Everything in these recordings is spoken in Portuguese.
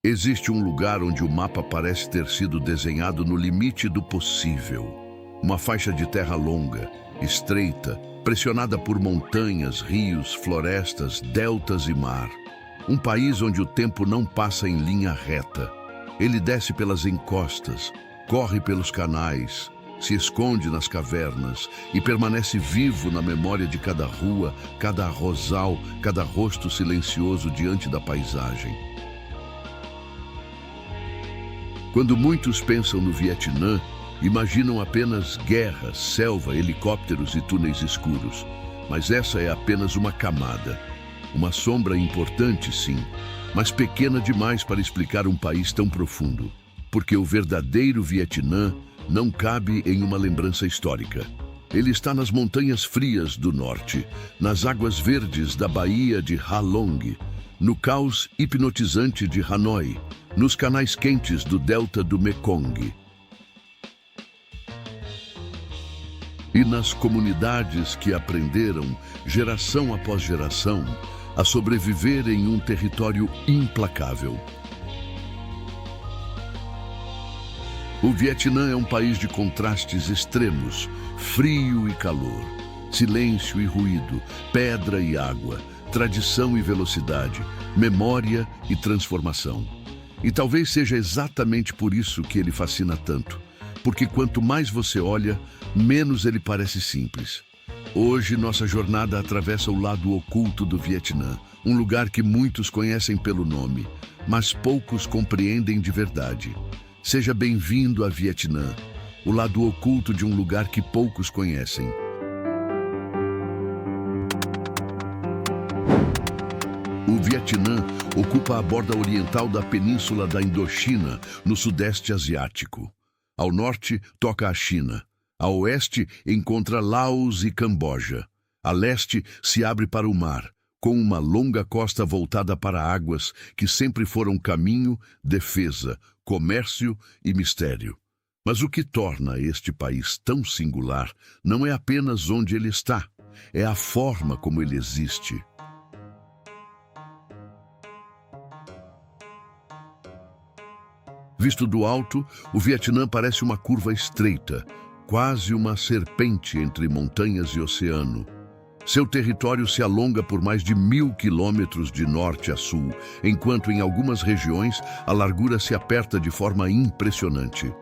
Existe um lugar onde o mapa parece ter sido desenhado no limite do possível. Uma faixa de terra longa, estreita, pressionada por montanhas, rios, florestas, deltas e mar. Um país onde o tempo não passa em linha reta. Ele desce pelas encostas, corre pelos canais, se esconde nas cavernas e permanece vivo na memória de cada rua, cada arrozal, cada rosto silencioso diante da paisagem. Quando muitos pensam no Vietnã, imaginam apenas guerra, selva, helicópteros e túneis escuros. Mas essa é apenas uma camada. Uma sombra importante, sim, mas pequena demais para explicar um país tão profundo. Porque o verdadeiro Vietnã não cabe em uma lembrança histórica. Ele está nas montanhas frias do norte, nas águas verdes da Baía de Ha Long, no caos hipnotizante de Hanoi, nos canais quentes do delta do Mekong. E nas comunidades que aprenderam, geração após geração, a sobreviver em um território implacável. O Vietnã é um país de contrastes extremos, frio e calor, silêncio e ruído, pedra e água, tradição e velocidade, memória e transformação. E talvez seja exatamente por isso que ele fascina tanto, porque quanto mais você olha, menos ele parece simples. Hoje, nossa jornada atravessa o lado oculto do Vietnã, um lugar que muitos conhecem pelo nome, mas poucos compreendem de verdade. Seja bem-vindo a Vietnã, o lado oculto de um lugar que poucos conhecem. O Vietnã ocupa a borda oriental da península da Indochina, no sudeste asiático. Ao norte, toca a China. A oeste, encontra Laos e Camboja. A leste, se abre para o mar, com uma longa costa voltada para águas que sempre foram caminho, defesa, comércio e mistério. Mas o que torna este país tão singular não é apenas onde ele está, é a forma como ele existe. Visto do alto, o Vietnã parece uma curva estreita, quase uma serpente entre montanhas e oceano. Seu território se alonga por mais de 1000 quilômetros de norte a sul, enquanto em algumas regiões a largura se aperta de forma impressionante.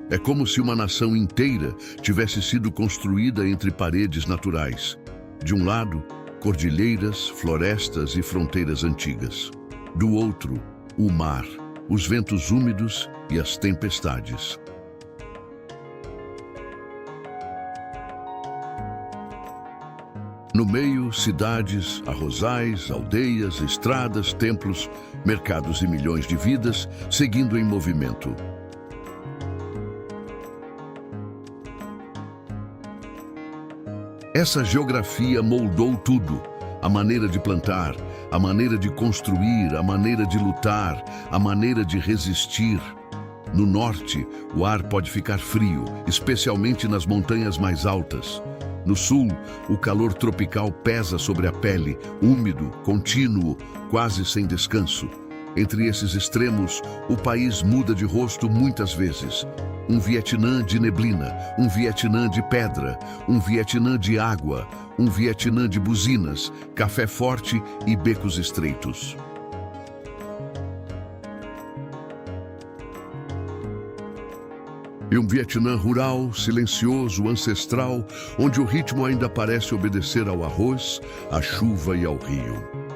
É como se uma nação inteira tivesse sido construída entre paredes naturais. De um lado, cordilheiras, florestas e fronteiras antigas. Do outro, o mar, os ventos úmidos e as tempestades. No meio, cidades, arrozais, aldeias, estradas, templos, mercados e milhões de vidas seguindo em movimento. Essa geografia moldou tudo. A maneira de plantar, a maneira de construir, a maneira de lutar, a maneira de resistir. No norte, o ar pode ficar frio, especialmente nas montanhas mais altas. No sul, o calor tropical pesa sobre a pele, úmido, contínuo, quase sem descanso. Entre esses extremos, o país muda de rosto muitas vezes. Um Vietnã de neblina, um Vietnã de pedra, um Vietnã de água, um Vietnã de buzinas, café forte e becos estreitos. E um Vietnã rural, silencioso, ancestral, onde o ritmo ainda parece obedecer ao arroz, à chuva e ao rio.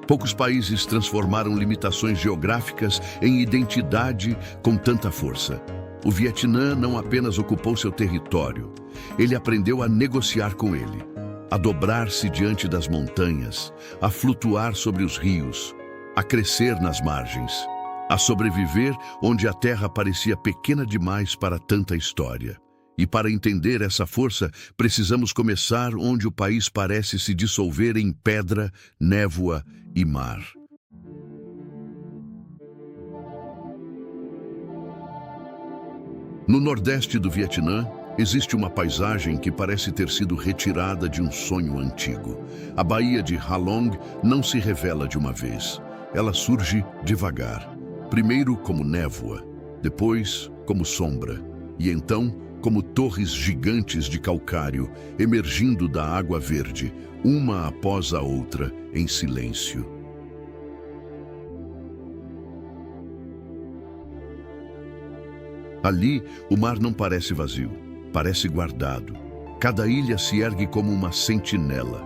Poucos países transformaram limitações geográficas em identidade com tanta força. O Vietnã não apenas ocupou seu território, ele aprendeu a negociar com ele, a dobrar-se diante das montanhas, a flutuar sobre os rios, a crescer nas margens, a sobreviver onde a terra parecia pequena demais para tanta história. E para entender essa força, precisamos começar onde o país parece se dissolver em pedra, névoa e mar. No nordeste do Vietnã, Existe uma paisagem que parece ter sido retirada de um sonho antigo. A Baía de Halong não se revela de uma vez. Ela surge devagar. Primeiro como névoa, depois como sombra, e então como torres gigantes de calcário emergindo da água verde, uma após a outra, em silêncio. Ali, o mar não parece vazio, parece guardado. Cada ilha se ergue como uma sentinela.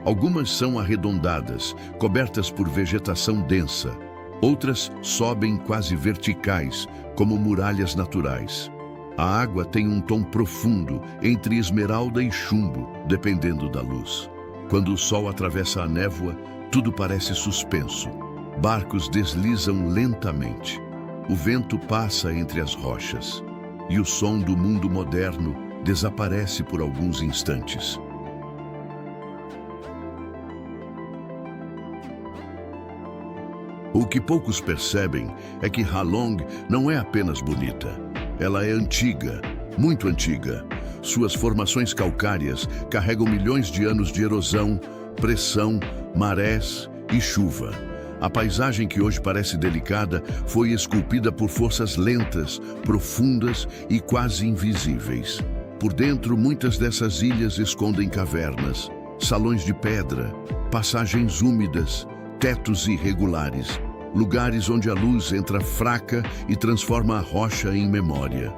Algumas são arredondadas, cobertas por vegetação densa. Outras sobem quase verticais, como muralhas naturais. A água tem um tom profundo, entre esmeralda e chumbo, dependendo da luz. Quando o sol atravessa a névoa, tudo parece suspenso. Barcos deslizam lentamente. O vento passa entre as rochas. E o som do mundo moderno desaparece por alguns instantes. O que poucos percebem é que Halong não é apenas bonita. Ela é antiga, muito antiga. Suas formações calcárias carregam milhões de anos de erosão, pressão, marés e chuva. A paisagem que hoje parece delicada foi esculpida por forças lentas, profundas e quase invisíveis. Por dentro, muitas dessas ilhas escondem cavernas, salões de pedra, passagens úmidas, tetos irregulares, lugares onde a luz entra fraca e transforma a rocha em memória.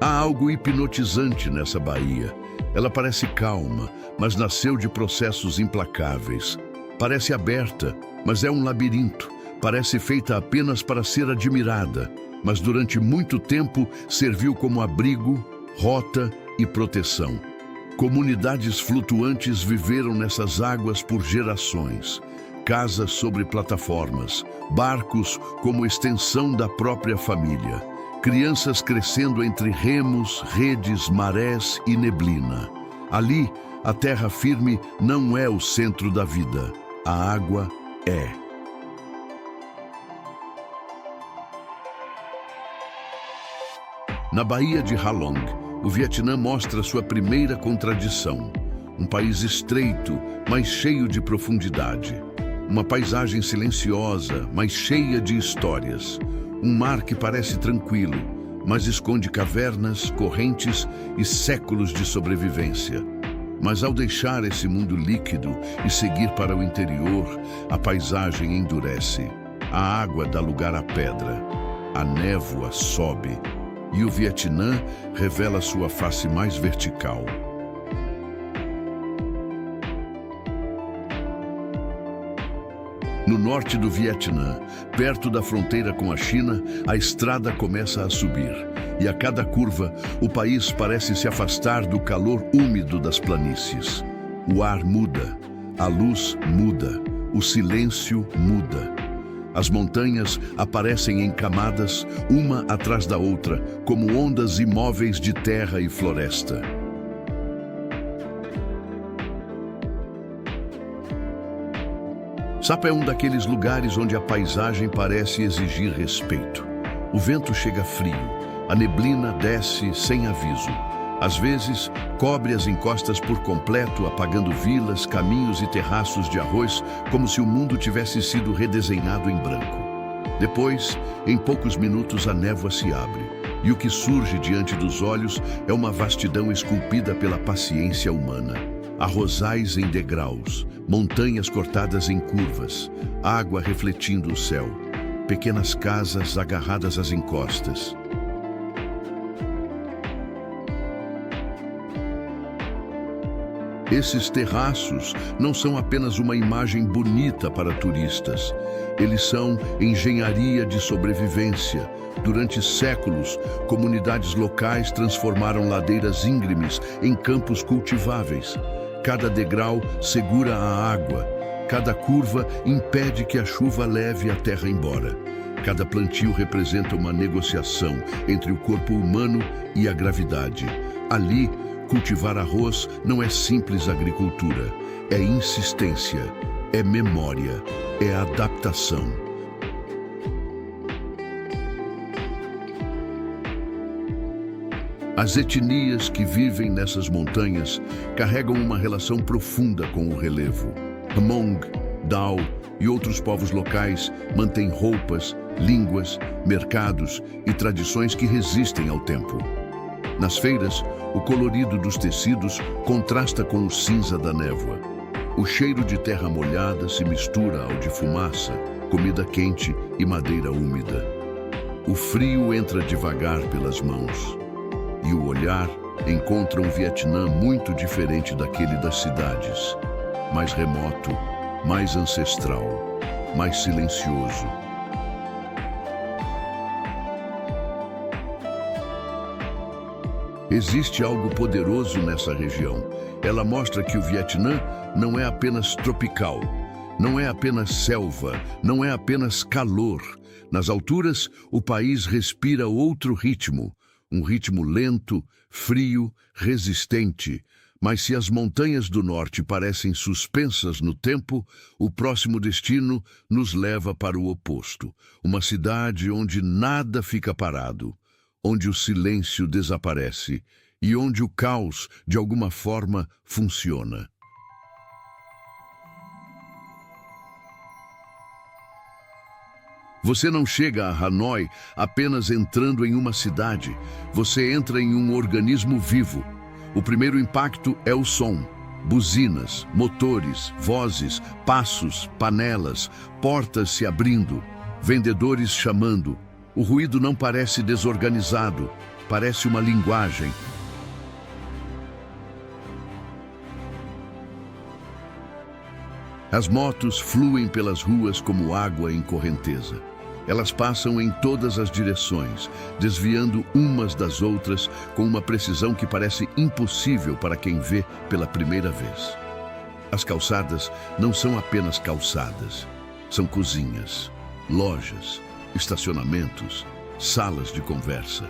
Há algo hipnotizante nessa baía. Ela parece calma, mas nasceu de processos implacáveis. Parece aberta, mas é um labirinto. Parece feita apenas para ser admirada, mas durante muito tempo serviu como abrigo, rota e proteção. Comunidades flutuantes viveram nessas águas por gerações. Casas sobre plataformas, barcos como extensão da própria família. Crianças crescendo entre remos, redes, marés e neblina. Ali, a terra firme não é o centro da vida. A água é. Na Baía de Halong, o Vietnã mostra sua primeira contradição. Um país estreito, mas cheio de profundidade. Uma paisagem silenciosa, mas cheia de histórias. Um mar que parece tranquilo, mas esconde cavernas, correntes e séculos de sobrevivência. Mas ao deixar esse mundo líquido e seguir para o interior, a paisagem endurece. A água dá lugar à pedra. A névoa sobe. E o Vietnã revela sua face mais vertical. No norte do Vietnã, perto da fronteira com a China, a estrada começa a subir. E a cada curva, o país parece se afastar do calor úmido das planícies. O ar muda, a luz muda, o silêncio muda. As montanhas aparecem em camadas, uma atrás da outra, como ondas imóveis de terra e floresta. Sapa é um daqueles lugares onde a paisagem parece exigir respeito. O vento chega frio, a neblina desce sem aviso. Às vezes, cobre as encostas por completo, apagando vilas, caminhos e terraços de arroz, como se o mundo tivesse sido redesenhado em branco. Depois, em poucos minutos, a névoa se abre, e o que surge diante dos olhos é uma vastidão esculpida pela paciência humana. Arrozais em degraus, montanhas cortadas em curvas, água refletindo o céu, pequenas casas agarradas às encostas. Esses terraços não são apenas uma imagem bonita para turistas. Eles são engenharia de sobrevivência. Durante séculos, comunidades locais transformaram ladeiras íngremes em campos cultiváveis. Cada degrau segura a água. Cada curva impede que a chuva leve a terra embora. Cada plantio representa uma negociação entre o corpo humano e a gravidade. Ali, cultivar arroz não é simples agricultura, é insistência, é memória, é adaptação. As etnias que vivem nessas montanhas carregam uma relação profunda com o relevo. Hmong, Dao e outros povos locais mantêm roupas, línguas, mercados e tradições que resistem ao tempo. Nas feiras, o colorido dos tecidos contrasta com o cinza da névoa. O cheiro de terra molhada se mistura ao de fumaça, comida quente e madeira úmida. O frio entra devagar pelas mãos. E o olhar encontra um Vietnã muito diferente daquele das cidades. Mais remoto, mais ancestral, mais silencioso. Existe algo poderoso nessa região. Ela mostra que o Vietnã não é apenas tropical, não é apenas selva, não é apenas calor. Nas alturas, o país respira outro ritmo. Um ritmo lento, frio, resistente. Mas se as montanhas do norte parecem suspensas no tempo, o próximo destino nos leva para o oposto. Uma cidade onde nada fica parado, onde o silêncio desaparece e onde o caos, de alguma forma, funciona. Você não chega a Hanoi apenas entrando em uma cidade. Você entra em um organismo vivo. O primeiro impacto é o som. Buzinas, motores, vozes, passos, panelas, portas se abrindo, vendedores chamando. O ruído não parece desorganizado, parece uma linguagem. As motos fluem pelas ruas como água em correnteza. Elas passam em todas as direções, desviando umas das outras com uma precisão que parece impossível para quem vê pela primeira vez. As calçadas não são apenas calçadas, são cozinhas, lojas, estacionamentos, salas de conversa,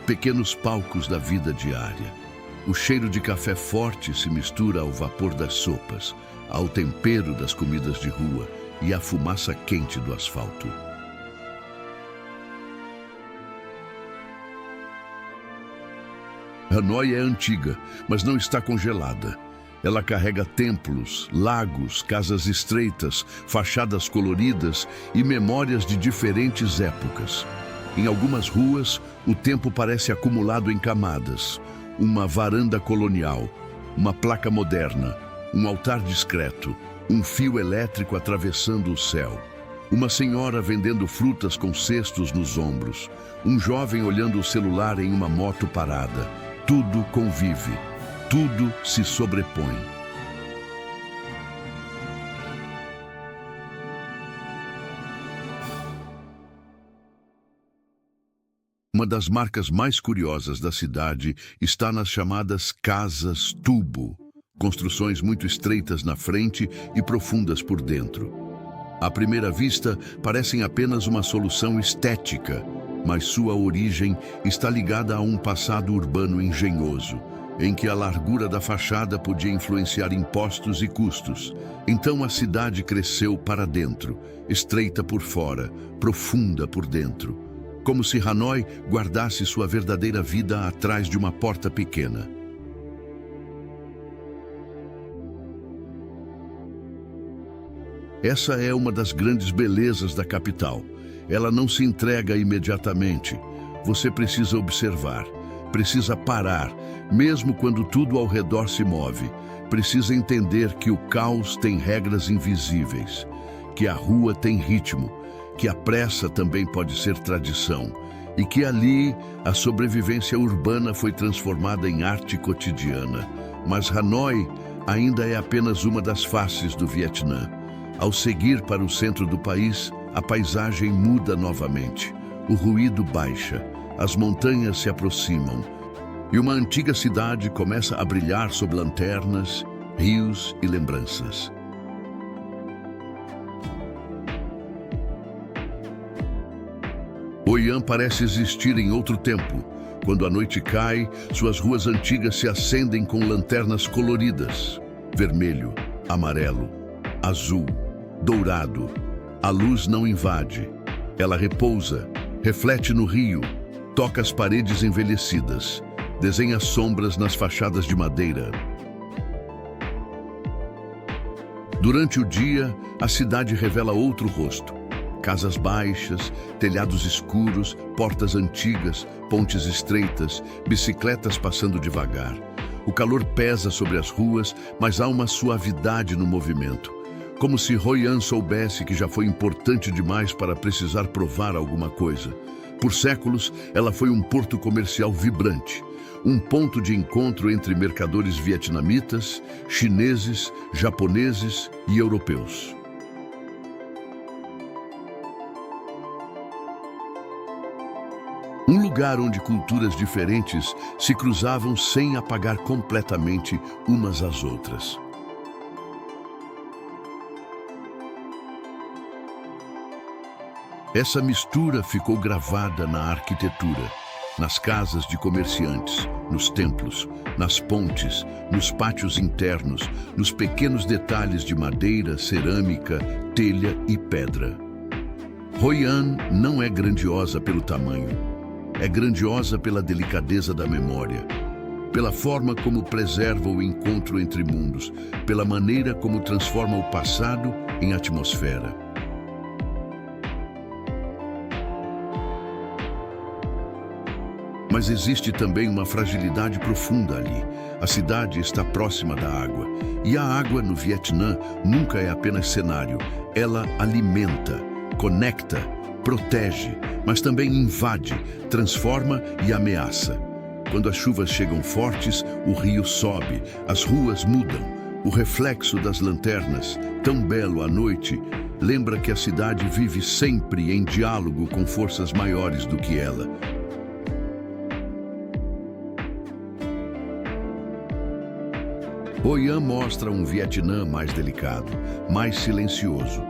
pequenos palcos da vida diária. O cheiro de café forte se mistura ao vapor das sopas, ao tempero das comidas de rua e à fumaça quente do asfalto. Hanoi é antiga, mas não está congelada. Ela carrega templos, lagos, casas estreitas, fachadas coloridas e memórias de diferentes épocas. Em algumas ruas, o tempo parece acumulado em camadas. Uma varanda colonial, uma placa moderna, um altar discreto, um fio elétrico atravessando o céu. Uma senhora vendendo frutas com cestos nos ombros. Um jovem olhando o celular em uma moto parada. Tudo convive, tudo se sobrepõe. Uma das marcas mais curiosas da cidade está nas chamadas casas tubo, construções muito estreitas na frente e profundas por dentro. À primeira vista, parecem apenas uma solução estética, mas sua origem está ligada a um passado urbano engenhoso, em que a largura da fachada podia influenciar impostos e custos. Então a cidade cresceu para dentro, estreita por fora, profunda por dentro, como se Hanoi guardasse sua verdadeira vida atrás de uma porta pequena. Essa é uma das grandes belezas da capital. Ela não se entrega imediatamente. Você precisa observar, precisa parar, mesmo quando tudo ao redor se move. Precisa entender que o caos tem regras invisíveis, que a rua tem ritmo, que a pressa também pode ser tradição, e que ali a sobrevivência urbana foi transformada em arte cotidiana. Mas Hanoi ainda é apenas uma das faces do Vietnã. Ao seguir para o centro do país, a paisagem muda novamente. O ruído baixa, as montanhas se aproximam, e uma antiga cidade começa a brilhar sob lanternas, rios e lembranças. Hoi An parece existir em outro tempo. Quando a noite cai, suas ruas antigas se acendem com lanternas coloridas. Vermelho, amarelo, azul, dourado. A luz não invade. Ela repousa, reflete no rio, toca as paredes envelhecidas. desenha sombras nas fachadas de madeira. Durante o dia, a cidade revela outro rosto. Casas baixas, telhados escuros, portas antigas, pontes estreitas, bicicletas passando devagar. O calor pesa sobre as ruas, mas há uma suavidade no movimento. Como se Hoi An soubesse que já foi importante demais para precisar provar alguma coisa. Por séculos, ela foi um porto comercial vibrante. Um ponto de encontro entre mercadores vietnamitas, chineses, japoneses e europeus. Um lugar onde culturas diferentes se cruzavam sem apagar completamente umas às outras. Essa mistura ficou gravada na arquitetura, nas casas de comerciantes, nos templos, nas pontes, nos pátios internos, nos pequenos detalhes de madeira, cerâmica, telha e pedra. Hoi An não é grandiosa pelo tamanho, é grandiosa pela delicadeza da memória, pela forma como preserva o encontro entre mundos, pela maneira como transforma o passado em atmosfera. Mas existe também uma fragilidade profunda ali. A cidade está próxima da água. E a água no Vietnã nunca é apenas cenário. Ela alimenta, conecta, protege, mas também invade, transforma e ameaça. Quando as chuvas chegam fortes, o rio sobe, as ruas mudam. O reflexo das lanternas, tão belo à noite, lembra que a cidade vive sempre em diálogo com forças maiores do que ela. Hoi An mostra um Vietnã mais delicado, mais silencioso,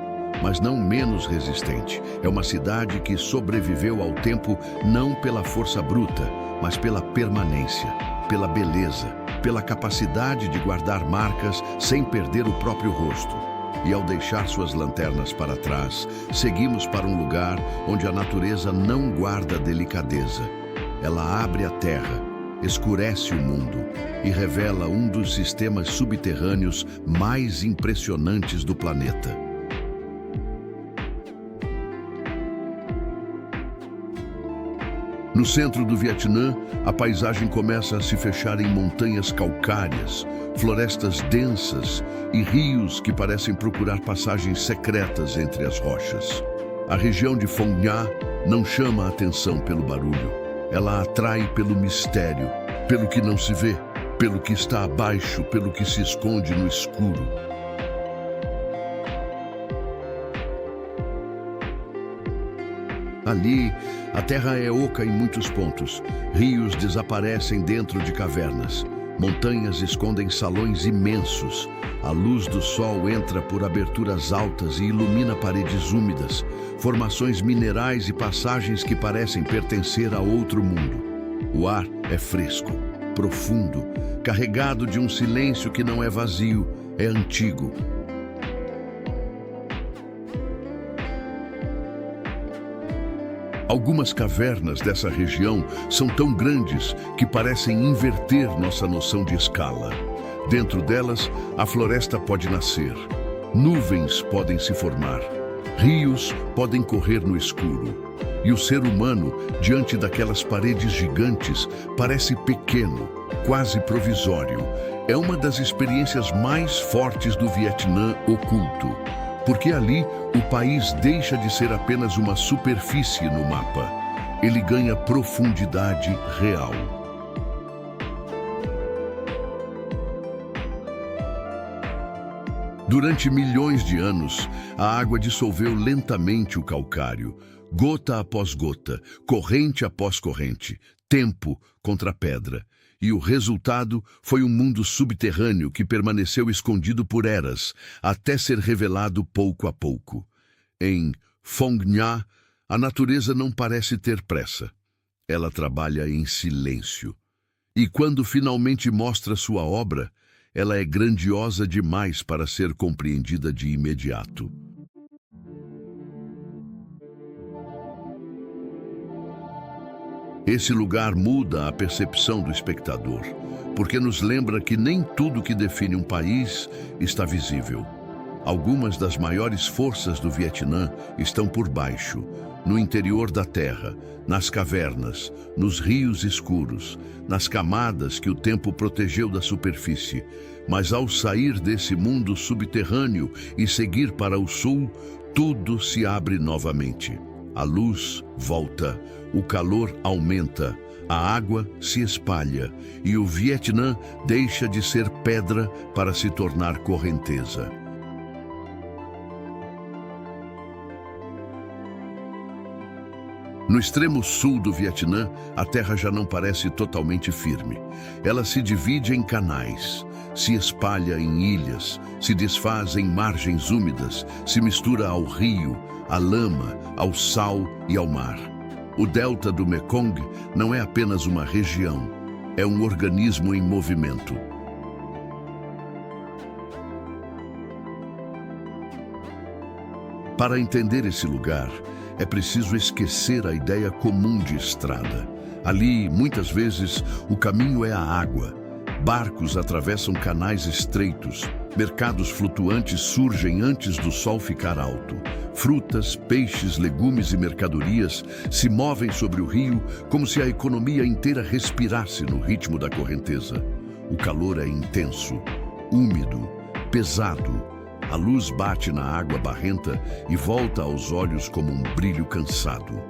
mas não menos resistente. É uma cidade que sobreviveu ao tempo não pela força bruta, mas pela permanência, pela beleza, pela capacidade de guardar marcas sem perder o próprio rosto. E ao deixar suas lanternas para trás, seguimos para um lugar onde a natureza não guarda delicadeza. Ela abre a terra, escurece o mundo e revela um dos sistemas subterrâneos mais impressionantes do planeta. No centro do Vietnã, a paisagem começa a se fechar em montanhas calcárias, florestas densas e rios que parecem procurar passagens secretas entre as rochas. A região de Phong Nha não chama a atenção pelo barulho. Ela atrai pelo mistério, pelo que não se vê, pelo que está abaixo, pelo que se esconde no escuro. Ali, a terra é oca em muitos pontos. Rios desaparecem dentro de cavernas. Montanhas escondem salões imensos. A luz do sol entra por aberturas altas e ilumina paredes úmidas, formações minerais e passagens que parecem pertencer a outro mundo. O ar é fresco, profundo, carregado de um silêncio que não é vazio, é antigo. Algumas cavernas dessa região são tão grandes que parecem inverter nossa noção de escala. Dentro delas, a floresta pode nascer, nuvens podem se formar, rios podem correr no escuro. E o ser humano, diante daquelas paredes gigantes, parece pequeno, quase provisório. É uma das experiências mais fortes do Vietnã oculto, porque ali o país deixa de ser apenas uma superfície no mapa. Ele ganha profundidade real. Durante milhões de anos, a água dissolveu lentamente o calcário, gota após gota, corrente após corrente, tempo contra pedra. E o resultado foi um mundo subterrâneo que permaneceu escondido por eras, até ser revelado pouco a pouco. Em Phong Nha, a natureza não parece ter pressa. Ela trabalha em silêncio. E quando finalmente mostra sua obra, ela é grandiosa demais para ser compreendida de imediato. Esse lugar muda a percepção do espectador, porque nos lembra que nem tudo que define um país está visível. Algumas das maiores forças do Vietnã estão por baixo, no interior da terra, nas cavernas, nos rios escuros, nas camadas que o tempo protegeu da superfície. Mas ao sair desse mundo subterrâneo e seguir para o sul, tudo se abre novamente. A luz volta, o calor aumenta, a água se espalha e o Vietnã deixa de ser pedra para se tornar correnteza. No extremo sul do Vietnã, a terra já não parece totalmente firme. Ela se divide em canais, se espalha em ilhas, se desfaz em margens úmidas, se mistura ao rio, à lama, ao sal e ao mar. O delta do Mekong não é apenas uma região, é um organismo em movimento. Para entender esse lugar, é preciso esquecer a ideia comum de estrada. Ali, muitas vezes, o caminho é a água. Barcos atravessam canais estreitos. Mercados flutuantes surgem antes do sol ficar alto. Frutas, peixes, legumes e mercadorias se movem sobre o rio como se a economia inteira respirasse no ritmo da correnteza. O calor é intenso, úmido, pesado. A luz bate na água barrenta e volta aos olhos como um brilho cansado.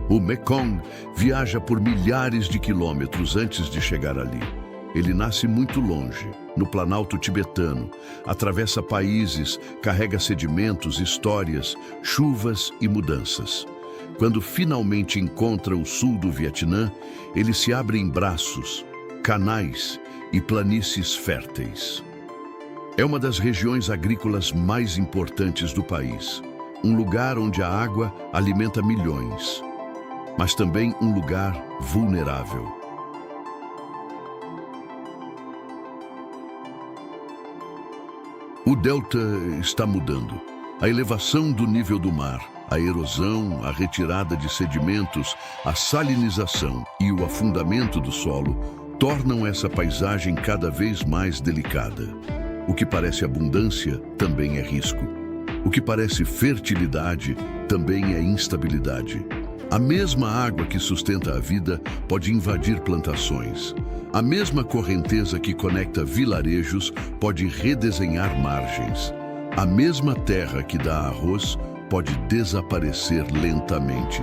O Mekong viaja por milhares de quilômetros antes de chegar ali. Ele nasce muito longe, no Planalto tibetano, atravessa países, carrega sedimentos, histórias, chuvas e mudanças. Quando finalmente encontra o sul do Vietnã, ele se abre em braços, canais e planícies férteis. É uma das regiões agrícolas mais importantes do país, um lugar onde a água alimenta milhões, mas também um lugar vulnerável. O delta está mudando. A elevação do nível do mar, a erosão, a retirada de sedimentos, a salinização e o afundamento do solo tornam essa paisagem cada vez mais delicada. O que parece abundância também é risco. O que parece fertilidade também é instabilidade. A mesma água que sustenta a vida pode invadir plantações. A mesma correnteza que conecta vilarejos pode redesenhar margens. A mesma terra que dá arroz pode desaparecer lentamente.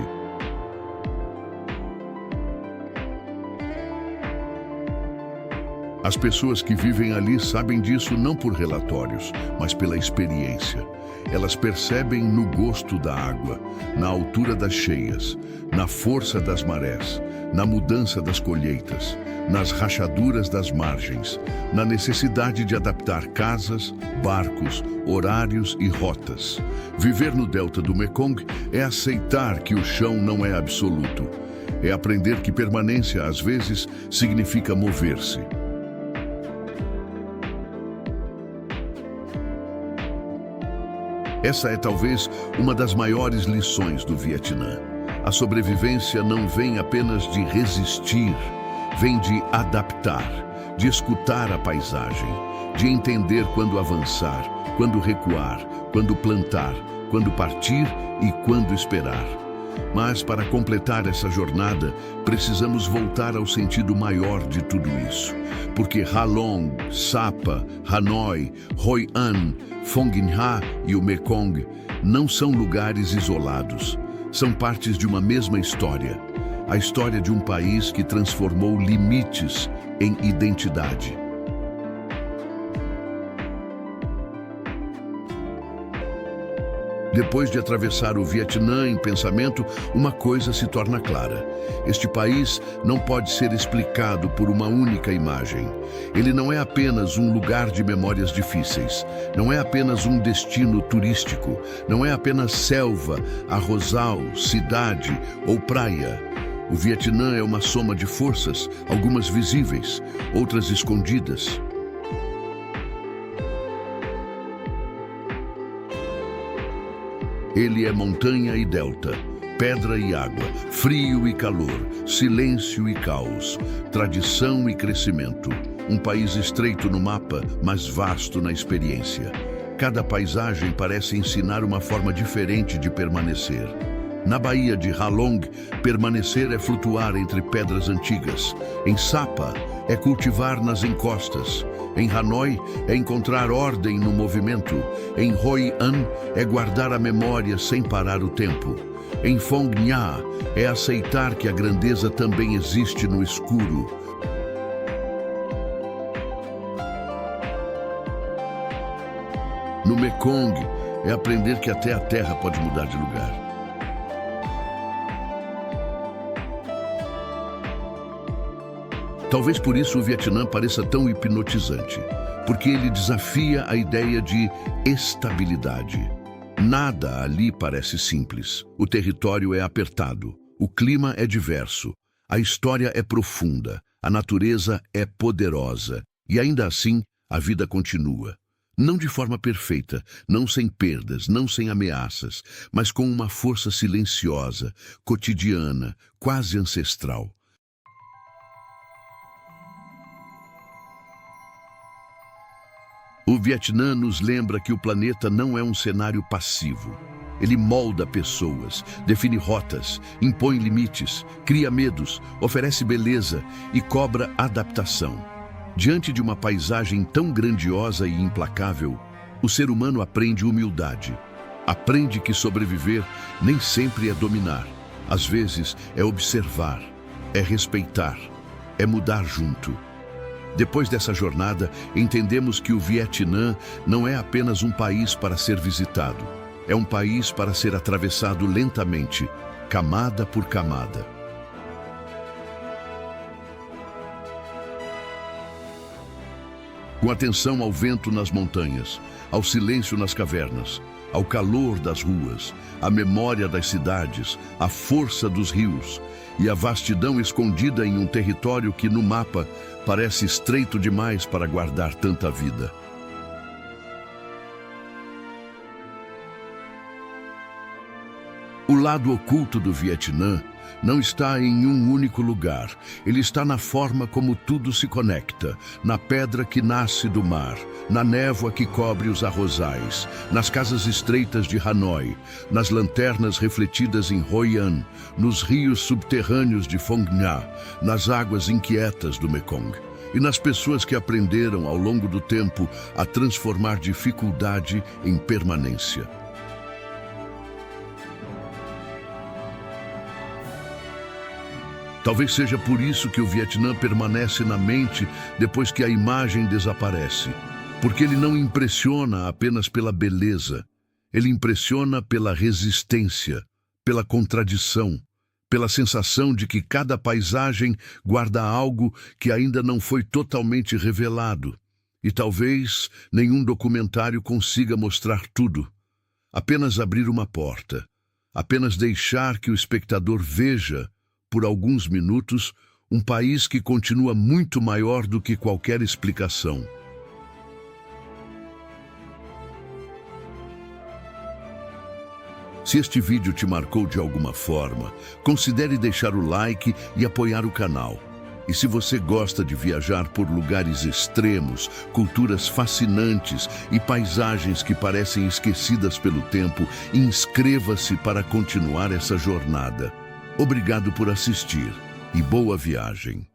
As pessoas que vivem ali sabem disso não por relatórios, mas pela experiência. Elas percebem no gosto da água, na altura das cheias, na força das marés, na mudança das colheitas, nas rachaduras das margens, na necessidade de adaptar casas, barcos, horários e rotas. Viver no delta do Mekong é aceitar que o chão não é absoluto. É aprender que permanência, às vezes, significa mover-se. Essa é talvez uma das maiores lições do Vietnã. A sobrevivência não vem apenas de resistir, vem de adaptar, de escutar a paisagem, de entender quando avançar, quando recuar, quando plantar, quando partir e quando esperar. Mas para completar essa jornada, precisamos voltar ao sentido maior de tudo isso. Porque Ha Long, Sapa, Hanoi, Hoi An, Phong Nha e o Mekong não são lugares isolados. São partes de uma mesma história. A história de um país que transformou limites em identidade. Depois de atravessar o Vietnã em pensamento, uma coisa se torna clara. Este país não pode ser explicado por uma única imagem. Ele não é apenas um lugar de memórias difíceis. Não é apenas um destino turístico. Não é apenas selva, arrozal, cidade ou praia. O Vietnã é uma soma de forças, algumas visíveis, outras escondidas. Ele é montanha e delta, pedra e água, frio e calor, silêncio e caos, tradição e crescimento. Um país estreito no mapa, mas vasto na experiência. Cada paisagem parece ensinar uma forma diferente de permanecer. Na Baía de Halong, permanecer é flutuar entre pedras antigas. Em Sapa, é cultivar nas encostas. Em Hanoi, é encontrar ordem no movimento. Em Hoi An, é guardar a memória sem parar o tempo. Em Phong Nha, é aceitar que a grandeza também existe no escuro. No Mekong, é aprender que até a terra pode mudar de lugar. Talvez por isso o Vietnã pareça tão hipnotizante, porque ele desafia a ideia de estabilidade. Nada ali parece simples. O território é apertado, o clima é diverso, a história é profunda, a natureza é poderosa, e ainda assim a vida continua. Não de forma perfeita, não sem perdas, não sem ameaças, mas com uma força silenciosa, cotidiana, quase ancestral. O Vietnã nos lembra que o planeta não é um cenário passivo. Ele molda pessoas, define rotas, impõe limites, cria medos, oferece beleza e cobra adaptação. Diante de uma paisagem tão grandiosa e implacável, o ser humano aprende humildade. Aprende que sobreviver nem sempre é dominar. Às vezes é observar, é respeitar, é mudar junto. Depois dessa jornada, entendemos que o Vietnã não é apenas um país para ser visitado. É um país para ser atravessado lentamente, camada por camada. Com atenção ao vento nas montanhas, ao silêncio nas cavernas, ao calor das ruas, à memória das cidades, à força dos rios e à vastidão escondida em um território que, no mapa, parece estreito demais para guardar tanta vida. O lado oculto do Vietnã não está em um único lugar. Ele está na forma como tudo se conecta, na pedra que nasce do mar, na névoa que cobre os arrozais, nas casas estreitas de Hanoi, nas lanternas refletidas em Hoi An, nos rios subterrâneos de Phong Nha, nas águas inquietas do Mekong e nas pessoas que aprenderam ao longo do tempo a transformar dificuldade em permanência. Talvez seja por isso que o Vietnã permanece na mente depois que a imagem desaparece. Porque ele não impressiona apenas pela beleza. Ele impressiona pela resistência, pela contradição, pela sensação de que cada paisagem guarda algo que ainda não foi totalmente revelado. E talvez nenhum documentário consiga mostrar tudo. Apenas abrir uma porta. Apenas deixar que o espectador veja, por alguns minutos, um país que continua muito maior do que qualquer explicação. Se este vídeo te marcou de alguma forma, considere deixar o like e apoiar o canal. E se você gosta de viajar por lugares extremos, culturas fascinantes e paisagens que parecem esquecidas pelo tempo, inscreva-se para continuar essa jornada. Obrigado por assistir e boa viagem.